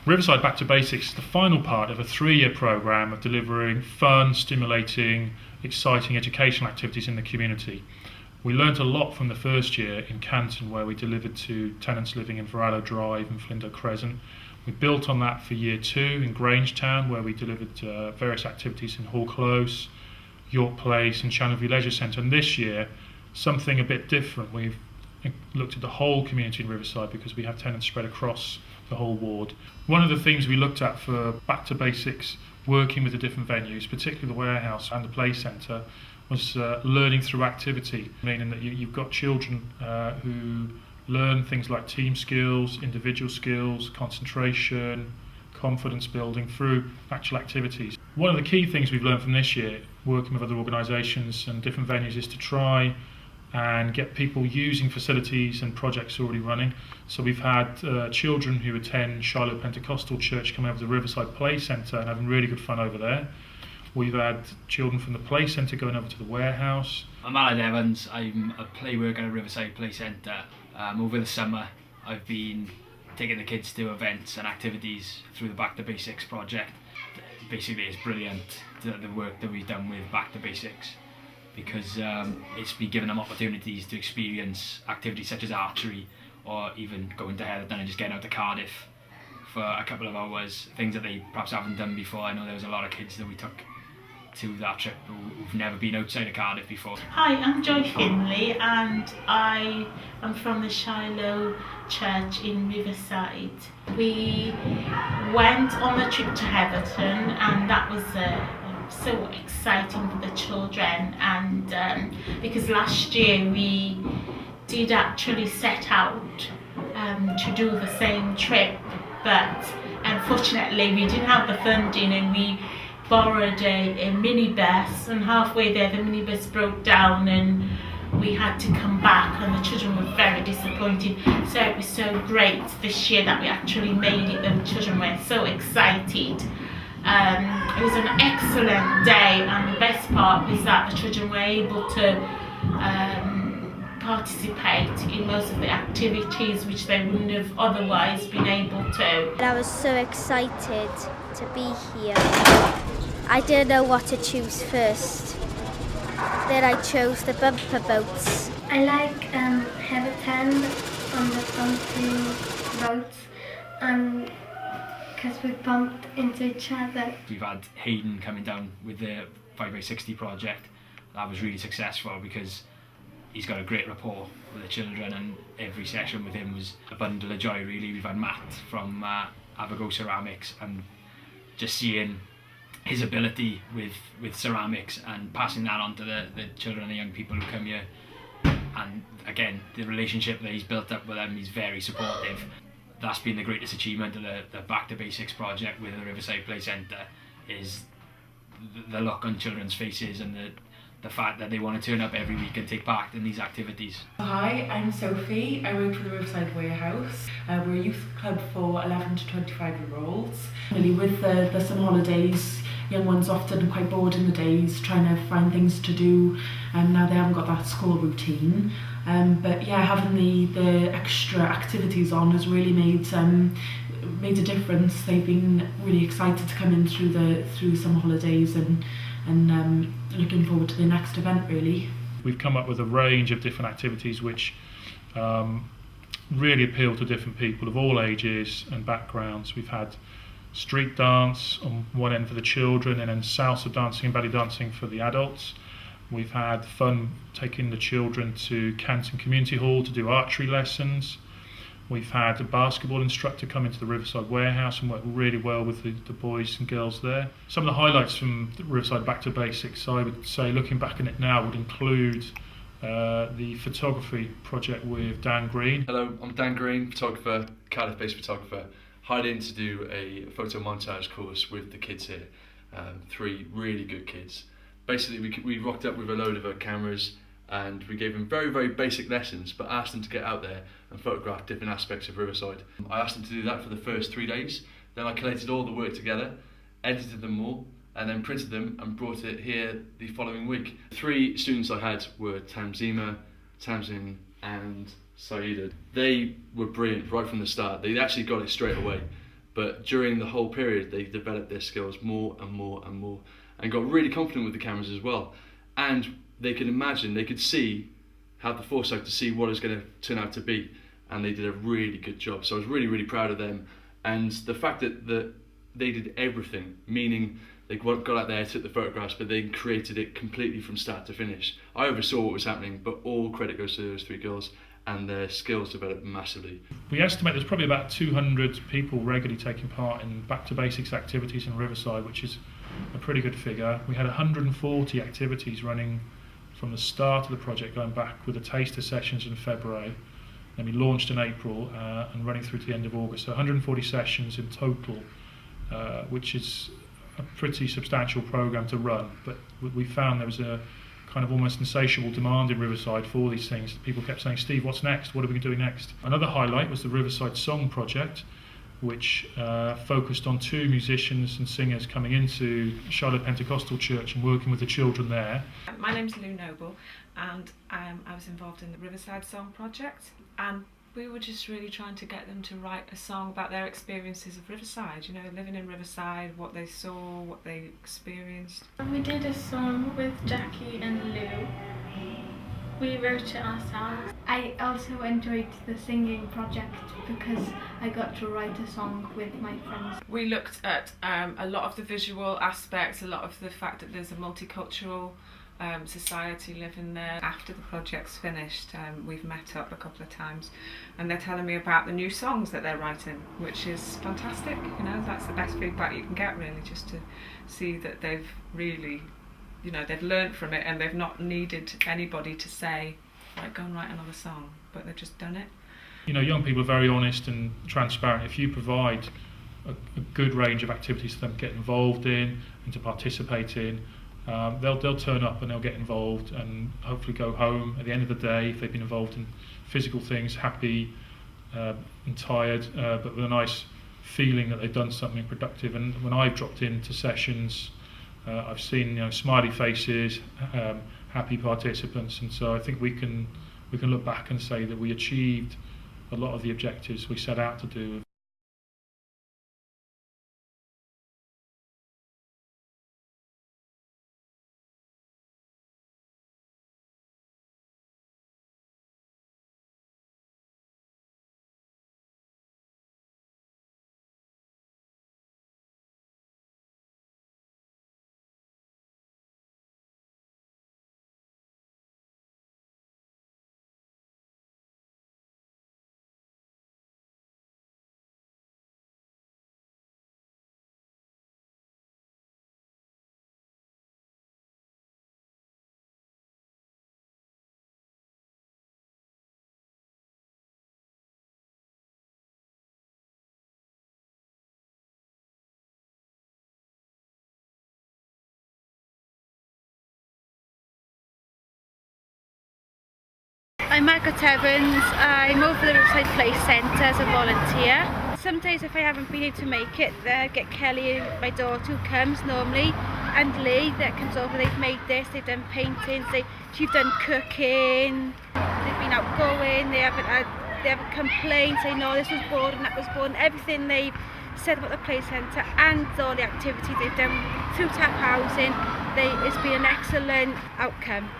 Riverside Back to Basics is the final part of a 3-year programme of delivering fun, stimulating, exciting educational activities in the community. We learnt a lot from the first year in Canton, where we delivered to tenants living in Varallo Drive and Flindo Crescent. We built on that for year 2 in Grangetown, where we delivered various activities in Hall Close, York Place and Channelview Leisure Centre. And this year, something a bit different. We've looked at the whole community in Riverside because we have tenants spread across the whole ward. One of the things we looked at for Back to Basics, working with the different venues, particularly the warehouse and the play centre, was learning through activity, meaning that you've got children who learn things like team skills, individual skills, concentration, confidence building through actual activities. One of the key things we've learned from this year, working with other organisations and different venues, is to try and get people using facilities and projects already running. So we've had children who attend Shiloh Pentecostal Church coming over to the Riverside Play Centre and having really good fun over there. We've had children from the Play Centre going over to the warehouse. I'm Alan Evans. I'm a play worker at Riverside Play Centre. Over the summer I've been taking the kids to events and activities through the Back to Basics project. Basically it's brilliant, the work that we've done with Back to Basics, because it's been giving them opportunities to experience activities such as archery, or even going to Heatherton and just getting out to Cardiff for a couple of hours, things that they perhaps haven't done before. I know there was a lot of kids that we took to that trip who've never been outside of Cardiff before. Hi, I'm Joy Finley and I am from the Shiloh Church in Riverside. We went on a trip to Heatherton and that was so exciting for the children, and because last year we did actually set out to do the same trip, but unfortunately we didn't have the funding and we borrowed a minibus, and halfway there the minibus broke down and we had to come back, and the children were very disappointed. So it was so great this year that we actually made it. The children were so excited. It was an excellent day, and the best part was that the children were able to participate in most of the activities which they wouldn't have otherwise been able to. I was so excited to be here. I didn't know what to choose first. Then I chose the bumper boats. I like Heatherton on the bumpy boats, and because we bumped into each other. We've had Hayden coming down with the 5x60 project. That was really successful because he's got a great rapport with the children, and every session with him was a bundle of joy really. We've had Matt from Avago Ceramics, and just seeing his ability with ceramics and passing that on to the children and the young people who come here, and again the relationship that he's built up with them, he's very supportive. That's been the greatest achievement of the Back to Basics project with the Riverside Play Centre, is the look on children's faces and the fact that they want to turn up every week and take part in these activities. Hi, I'm Sophie. I work for the Riverside Warehouse. We're a youth club for 11 to 25-year-olds. Really, with the summer holidays, young ones often quite bored in the days, trying to find things to do, and now they haven't got that school routine. But yeah, having the extra activities on has really made a difference. They've been really excited to come in through the summer holidays, and looking forward to the next event really. We've come up with a range of different activities which really appeal to different people of all ages and backgrounds. We've had street dance on one end for the children, and then salsa dancing and belly dancing for the adults. We've had fun taking the children to Canton Community Hall to do archery lessons. We've had a basketball instructor come into the Riverside Warehouse and work really well with the boys and girls there. Some of the highlights from the Riverside Back to Basics, I would say, looking back on it now, would include the photography project with Dan Green. Hello, I'm Dan Green, photographer, Cardiff-based photographer, hired in to do a photo montage course with the kids here. 3 really good kids. Basically, we rocked up with a load of our cameras, and we gave them very, very basic lessons, but asked them to get out there and photograph different aspects of Riverside. I asked them to do that for the first 3 days. Then I collated all the work together, edited them all, and then printed them and brought it here the following week. The 3 students I had were Tamzima, Tamzin and Saida. They were brilliant right from the start. They actually got it straight away. But during the whole period, they developed their skills more and more and more, and got really confident with the cameras as well. And they could imagine, they could see, have the foresight to see what it's going to turn out to be. And they did a really good job. So I was really, really proud of them. And the fact that they did everything, meaning they got out there, took the photographs, but they created it completely from start to finish. I oversaw what was happening, but all credit goes to those 3 girls, and their skills developed massively. We estimate there's probably about 200 people regularly taking part in back to basics activities in Riverside, which is a pretty good figure. We had 140 activities running from the start of the project, going back with the taster sessions in February. Then we launched in April and running through to the end of August. So 140 sessions in total, which is a pretty substantial programme to run. But we found there was a kind of almost insatiable demand in Riverside for these things. People kept saying, Steve, what's next? What are we doing next? Another highlight was the Riverside Song Project, which focused on 2 musicians and singers coming into Shiloh Pentecostal Church and working with the children there. My name's Lou Noble, and I was involved in the Riverside Song Project, and we were just really trying to get them to write a song about their experiences of Riverside, you know, living in Riverside, what they saw, what they experienced. We did a song with Jackie and Lou. We wrote it ourselves. I also enjoyed the singing project because I got to write a song with my friends. We looked at a lot of the visual aspects, a lot of the fact that there's a multicultural society living there. After the project's finished, we've met up a couple of times and they're telling me about the new songs that they're writing, which is fantastic. You know, that's the best feedback you can get, really, just to see that they've really, you know, they've learned from it and they've not needed anybody to say, like, go and write another song, but they've just done it. You know, young people are very honest and transparent. If you provide a good range of activities for them to get involved in and to participate in, they'll turn up and they'll get involved and hopefully go home at the end of the day, if they've been involved in physical things, happy and tired, but with a nice feeling that they've done something productive. And when I've dropped into sessions, I've seen, you know, smiley faces, happy participants, and so I think we can look back and say that we achieved a lot of the objectives we set out to do. I'm Margaret Evans. I'm over the Riverside Play Centre as a volunteer. Some days if I haven't been able to make it, I get Kelly, my daughter, who comes normally, and Lee that comes over. They've made this, they've done paintings, she's done cooking, they've been outgoing, they haven't complained, saying no, this was boring, that was boring. Everything they've said about the play centre and all the activities they've done through Taff housing, it's been an excellent outcome.